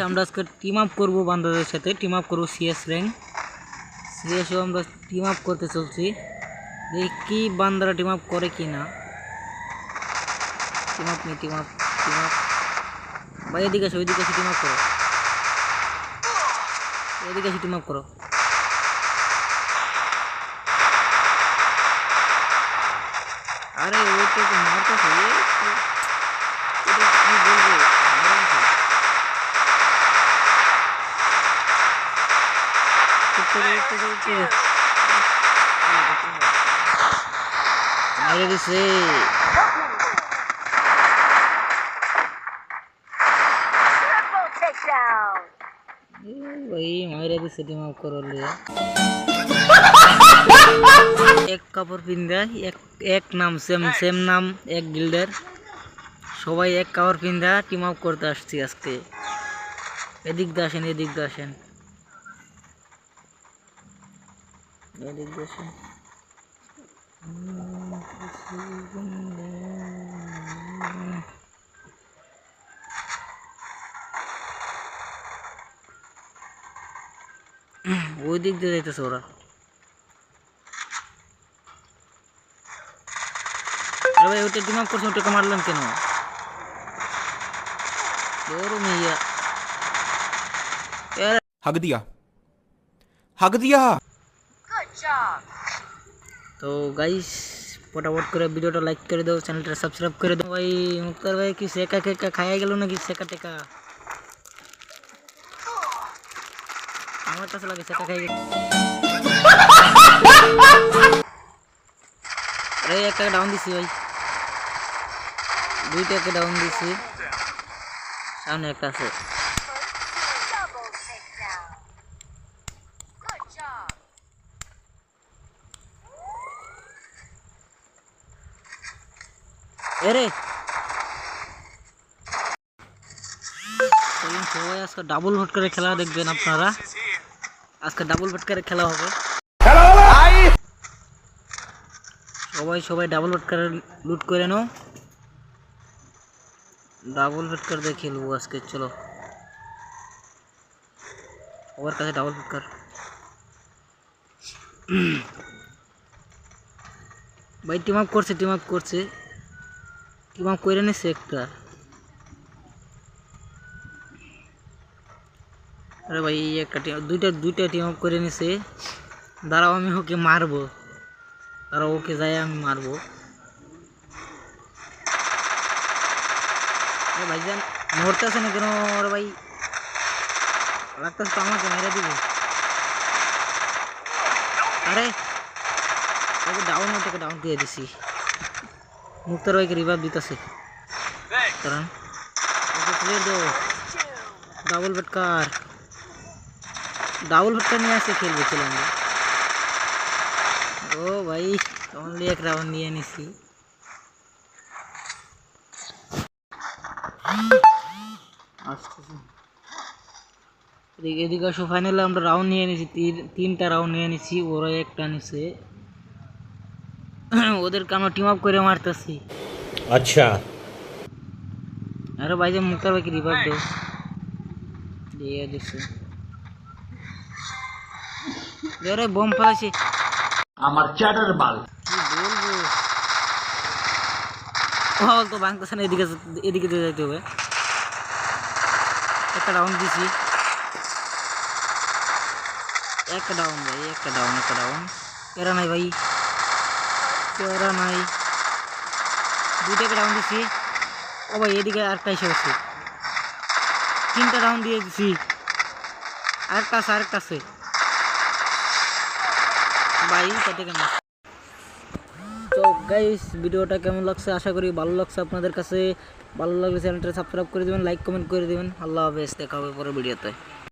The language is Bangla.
আমরা আজকে টিম আপ করবো বান্দাদের সাথে, টিম আপ করবো সিএস র্যাঙ্ক। সিএসও আমরা টিম আপ করতে চলছি, দেখি কি বান্দারা টিম আপ করে কি না। টিম আপ নেই, টিম আপ ভাই এদিকে আসো, ওইদিকে আসো, টিম আপ করো, এদিকে আসো, টিম আপ করো। আরে ওই তো মারতেছে, কি বলবো, মাইরে দিছে भाई, मायरे भी सिटी में करो लिया। एक कपड़ पिंदा, एक नाम सेम नाम, एक गिल्डर, সবাই এক কাপড় পিন্দা টিম আপ করতে আসছি আজকে। এদিক দিয়ে আসেন, এদিক দিয়ে আসেন, এদিক দিয়ে আসেন। ওই দিক দিয়ে যাইতেছে ওরা। ভাই ওটা টিম আপ করছে, ওটাকে মারলাম কেন? हक दिया, हक दिया। তো গাইস ফটাফট করে ভিডিওটা লাইক করে দাও, চ্যানেলটা সাবস্ক্রাইব করে দাও। ভাই মুক্তার ভাই কি সেকা কেকা খাইয়া গেল নাকি? সেকা টেকা আমার কাছে লাগে সেকা খাই গেল। আরে একটা ডাউন দিছি ভাই, দুইটাকে ডাউন দিছি, সামনে একটা আছে। এরে সবাই আজকে ডাবল ভোট করে খেলা দেখবেন আপনারা, আজকে ডাবল ভোট করে খেলা হবে। সবাই ডাবল ভোট করে লুট করে নাও, ডাবল ভোট করে দিয়ে খেলবো আজকে। চলো ওর কাছে ডাবল ভোট কর ভাই। টিম আপ করছে, টিম আপ করে নিচ্ছে একটা। আরে ভাই একটা দুইটা টিম আপ করে নিছে। দাঁড়াও আমি ওকে মারবো, দাঁড়াও ওকে যাই আমি মারবো। ভাইজান মরতে আছে না কেন? আরে ভাই লাগতেছে তো আমাকে মেরে দিবে। আরে ওকে ডাউন দিয়ে দিছি। মুক্তার ভাইকে রিভাইভ দিতেছে, কারণ ওকে ক্লিয়ার দো। ডাবল ভটকার নিয়ে আসে খেলবে, চলো আমরা। ও ভাই অনলি এক রাউন্ড নিয়ে নিছি। এদিকে আসো, ফাইনালে আমরা রাউন্ড নিয়ে নিছি, তিনটা রাউন্ড নিয়ে নিছি, ওরা একটা নিছে। ওদেরকে আমরা টিম আপ করে মারতেছি। अच्छा আরে ভাই যে মুক্তার ভাইকে রিভাইভ দাও, দিয়ে দিছে। আরে বম ফেলাইছে আমার চ্যাটার বাল, কি বলবো। ও তো ভাঙতেছে না, এদিকে দিয়ে যাইতে হবে। একটা ডাউন দিছি, একটা ডাউন ভাই, একটা ডাউন। এরা নাই ভাই, এরা নাই, দুইটাকে ডাউন দিছি। ও ভাই এদিকে আরেকটা এসে গেছে, তিনটা ডাউন দিয়ে দিছি। আরেকটা আছে ভাই, তাতে কেন। তো গাইস ভিডিওটা কেমন লাগছে? আশা করি ভালো লাগছে আপনাদের কাছে। ভালো লাগলে চ্যানেলটা সাবস্ক্রাইব করে দেবেন, লাইক কমেন্ট করে দেবেন। আল্লাহ হাফেজ, দেখা হবে পরের ভিডিওতে।